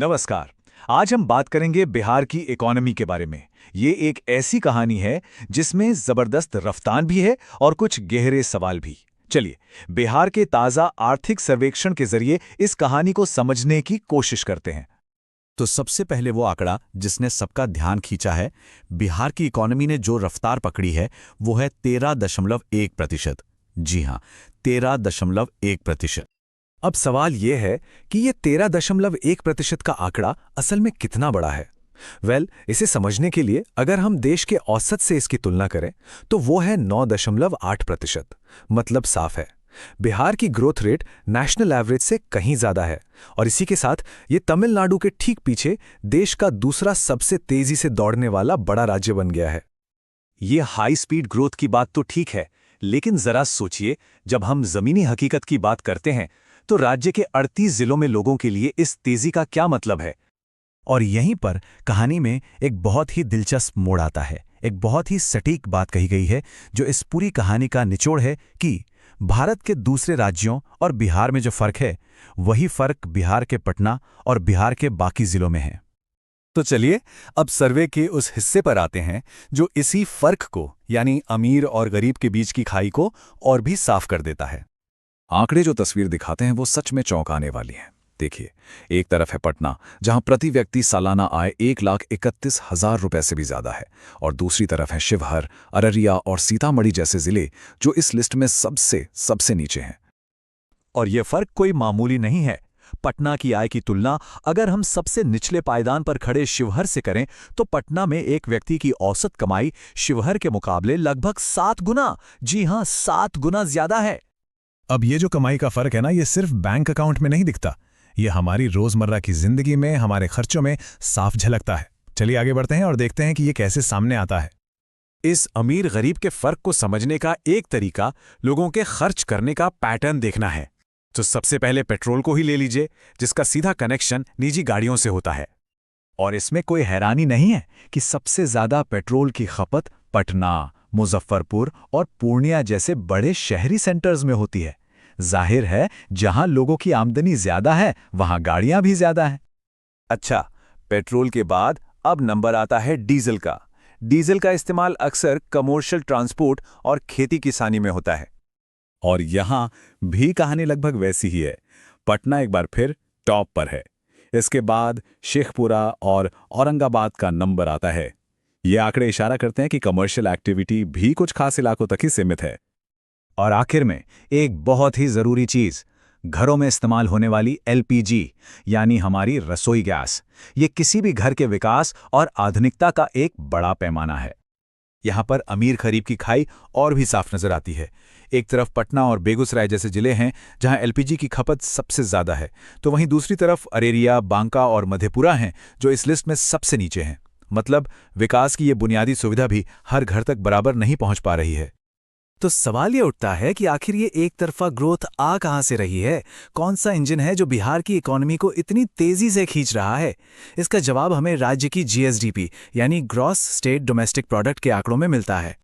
नमस्कार। आज हम बात करेंगे बिहार की इकोनॉमी के बारे में। ये एक ऐसी कहानी है जिसमें जबरदस्त रफ्तार भी है और कुछ गहरे सवाल भी। चलिए, बिहार के ताज़ा आर्थिक सर्वेक्षण के जरिए इस कहानी को समझने की कोशिश करते हैं। तो सबसे पहले वो आंकड़ा जिसने सबका ध्यान खींचा है, बिहार की इकोनॉमी ने जो रफ्तार पकड़ी है वो है 13.1%। जी हां, 13.1%। अब सवाल ये है कि ये 13.1% का आंकड़ा असल में कितना बड़ा है। इसे समझने के लिए अगर हम देश के औसत से इसकी तुलना करें तो वो है 9.8%। मतलब साफ है, बिहार की ग्रोथ रेट नेशनल एवरेज से कहीं ज्यादा है और इसी के साथ ये तमिलनाडु के ठीक पीछे देश का दूसरा सबसे तेजी से दौड़ने वाला बड़ा राज्य बन गया है। ये हाई स्पीड ग्रोथ की बात तो ठीक है, लेकिन जरा सोचिए, जब हम जमीनी हकीकत की बात करते हैं तो राज्य के 38 जिलों में लोगों के लिए इस तेजी का क्या मतलब है। और यहीं पर कहानी में एक बहुत ही दिलचस्प मोड़ आता है। एक बहुत ही सटीक बात कही गई है जो इस पूरी कहानी का निचोड़ है कि भारत के दूसरे राज्यों और बिहार में जो फर्क है, वही फर्क बिहार के पटना और बिहार के बाकी जिलों में है। तो चलिए अब सर्वे के उस हिस्से पर आते हैं जो इसी फर्क को, यानी अमीर और गरीब के बीच की खाई को और भी साफ कर देता है। आंकड़े जो तस्वीर दिखाते हैं वो सच में चौंकाने वाली हैं। देखिए, एक तरफ है पटना, जहां प्रति व्यक्ति सालाना आय 1,31,000 रुपए से भी ज्यादा है, और दूसरी तरफ है शिवहर, अररिया और सीतामढ़ी जैसे जिले जो इस लिस्ट में सबसे सबसे नीचे हैं। और यह फर्क कोई मामूली नहीं है। पटना की आय की तुलना अगर हम सबसे निचले पायदान पर खड़े शिवहर से करें तो पटना में एक व्यक्ति की औसत कमाई शिवहर के मुकाबले लगभग 7 गुना, जी हां 7 गुना ज्यादा है। अब ये जो कमाई का फर्क है ना, ये सिर्फ बैंक अकाउंट में नहीं दिखता, ये हमारी रोजमर्रा की जिंदगी में, हमारे खर्चों में साफ झलकता है। चलिए आगे बढ़ते हैं और देखते हैं कि ये कैसे सामने आता है। इस अमीर गरीब के फर्क को समझने का एक तरीका लोगों के खर्च करने का पैटर्न देखना है। तो सबसे पहले पेट्रोल को ही ले लीजिए, जिसका सीधा कनेक्शन निजी गाड़ियों से होता है। और इसमें कोई हैरानी नहीं है कि सबसे ज्यादा पेट्रोल की खपत पटना, मुजफ्फरपुर और पूर्णिया जैसे बड़े शहरी सेंटर्स में होती है। जाहिर है, जहां लोगों की आमदनी ज्यादा है वहां गाड़ियां भी ज्यादा हैं। अच्छा, पेट्रोल के बाद अब नंबर आता है डीजल का। डीजल का इस्तेमाल अक्सर कमर्शियल ट्रांसपोर्ट और खेती किसानी में होता है। और यहां भी कहानी लगभग वैसी ही है। पटना एक बार फिर टॉप पर है। इसके बाद शेखपुरा और औरंगाबाद का नंबर आता है। ये आंकड़े इशारा करते हैं कि कमर्शियल एक्टिविटी भी कुछ खास इलाकों तक ही सीमित है। और आखिर में एक बहुत ही जरूरी चीज, घरों में इस्तेमाल होने वाली एलपीजी, यानी हमारी रसोई गैस। ये किसी भी घर के विकास और आधुनिकता का एक बड़ा पैमाना है। यहां पर अमीर गरीब की खाई और भी साफ नजर आती है। एक तरफ पटना और बेगूसराय जैसे जिले हैं जहां एलपीजी की खपत सबसे ज्यादा है, तो वहीं दूसरी तरफ अरेरिया, बांका और मधेपुरा हैं जो इस लिस्ट में सबसे नीचे हैं। मतलब विकास की ये बुनियादी सुविधा भी हर घर तक बराबर नहीं पहुंच पा रही है। तो सवाल ये उठता है कि आखिर ये एक तरफा ग्रोथ आ कहां से रही है? कौन सा इंजन है जो बिहार की इकोनॉमी को इतनी तेजी से खींच रहा है? इसका जवाब हमें राज्य की जीएसडीपी यानी ग्रॉस स्टेट डोमेस्टिक प्रोडक्ट के आंकड़ों में मिलता है।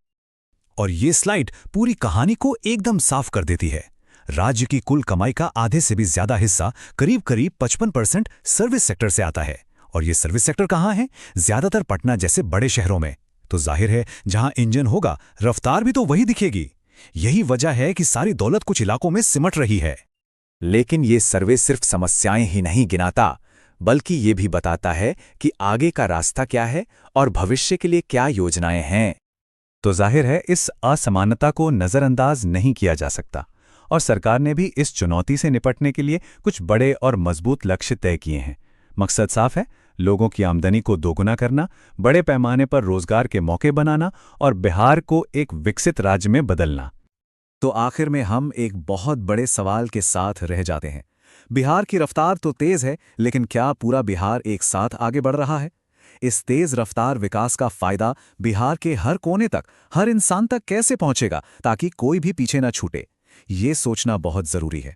और ये स्लाइड पूरी कहानी को एकदम साफ कर देती है। राज्य की कुल कमाई का आधे से भी ज्यादा हिस्सा, करीब करीब 55% सर्विस सेक्टर से आता है। और ये सर्विस सेक्टर कहाँ है? ज्यादातर पटना जैसे बड़े शहरों में। तो जाहिर है, जहां इंजन होगा रफ्तार भी तो वही दिखेगी। यही वजह है कि सारी दौलत कुछ इलाकों में सिमट रही है। लेकिन ये सर्वे सिर्फ समस्याएं ही नहीं गिनाता, बल्कि ये भी बताता है कि आगे का रास्ता क्या है और भविष्य के लिए क्या योजनाएं हैं। तो जाहिर है, इस असमानता को नजरअंदाज नहीं किया जा सकता और सरकार ने भी इस चुनौती से निपटने के लिए कुछ बड़े और मजबूत लक्ष्य तय किए हैं। मकसद साफ है, लोगों की आमदनी को दोगुना करना, बड़े पैमाने पर रोजगार के मौके बनाना और बिहार को एक विकसित राज्य में बदलना। तो आखिर में हम एक बहुत बड़े सवाल के साथ रह जाते हैं। बिहार की रफ्तार तो तेज है, लेकिन क्या पूरा बिहार एक साथ आगे बढ़ रहा है? इस तेज रफ्तार विकास का फायदा बिहार के हर कोने तक, हर इंसान तक कैसे पहुंचेगा ताकि कोई भी पीछे न छूटे? ये सोचना बहुत जरूरी है।